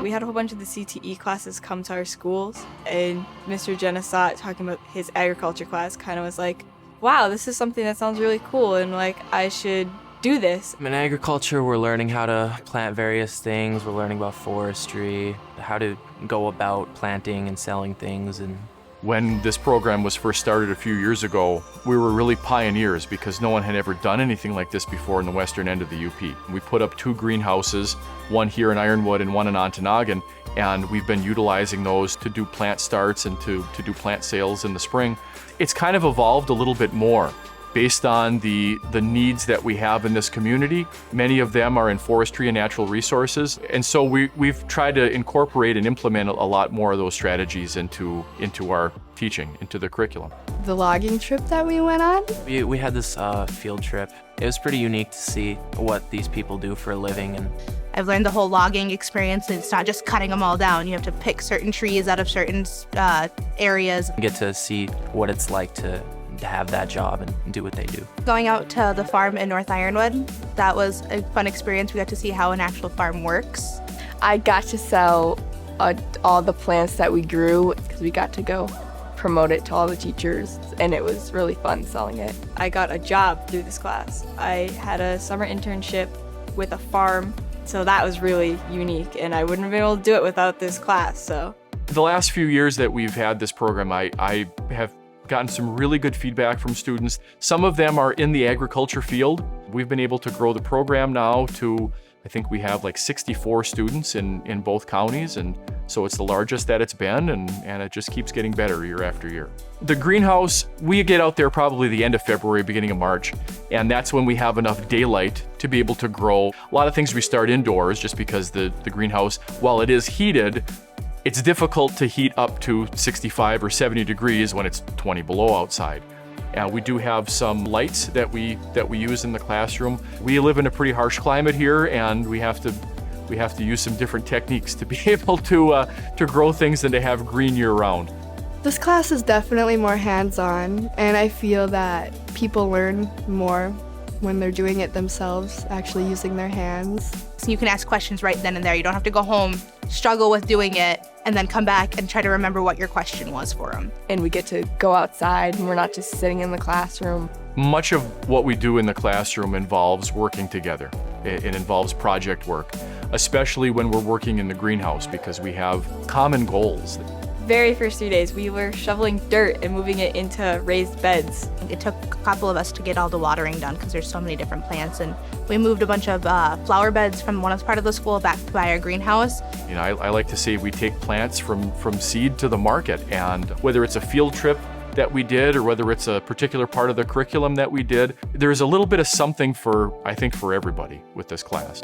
We had a whole bunch of the CTE classes come to our schools, and Mr. Genesat, talking about his agriculture class, kind of was like, wow, this is something that sounds really cool, and like I should do this. In agriculture, we're learning how to plant various things. We're learning about forestry, how to go about planting and selling things. And when this program was first started a few years ago, we were really pioneers because no one had ever done anything like this before in the western end of the UP. We put up 2 greenhouses, one here in Ironwood and one in Ontonagon, and we've been utilizing those to do plant starts and to do plant sales in the spring. It's kind of evolved a little bit more based on the needs that we have in this community. Many of them are in forestry and natural resources, and so we've tried to incorporate and implement a lot more of those strategies into our teaching, into the curriculum. The logging trip that we went on? we had this field trip. It was pretty unique to see what these people do for a living. And I've learned the whole logging experience. It's not just cutting them all down. You have to pick certain trees out of certain areas. get to see what it's like to have that job and do what they do. Going out to the farm in North Ironwood, that was a fun experience. We got to see how an actual farm works. I got to sell all the plants that we grew because we got to go promote it to all the teachers, and it was really fun selling it. I got a job through this class. I had a summer internship with a farm, so that was really unique, and I wouldn't have been able to do it without this class. So The last few years that we've had this program, I have gotten some really good feedback from students. Some of them are in the agriculture field. We've been able to grow the program now to, I think we have like 64 students in both counties, and so it's the largest that it's been, and it just keeps getting better year after year. The greenhouse, we get out there probably the end of February, beginning of March, and that's when we have enough daylight to be able to grow. A lot of things we start indoors just because the greenhouse, while it is heated, it's difficult to heat up to 65 or 70 degrees when it's 20 below outside. And we do have some lights that we use in the classroom. We live in a pretty harsh climate here, and we have to use some different techniques to be able to grow things and to have green year round. This class is definitely more hands-on, and I feel that people learn more when they're doing it themselves, actually using their hands. So you can ask questions right then and there. You don't have to go home, struggle with doing it, and then come back and try to remember what your question was for them. And we get to go outside, and we're not just sitting in the classroom. Much of what we do in the classroom involves working together. It involves project work, especially when we're working in the greenhouse because we have common goals. very first 3 days, we were shoveling dirt and moving it into raised beds. It took a couple of us to get all the watering done because there's so many different plants, and we moved a bunch of flower beds from one part of the school back by our greenhouse. You know, I like to say we take plants from seed to the market, and whether it's a field trip that we did or whether it's a particular part of the curriculum that we did, there's a little bit of something for, I think, for everybody with this class.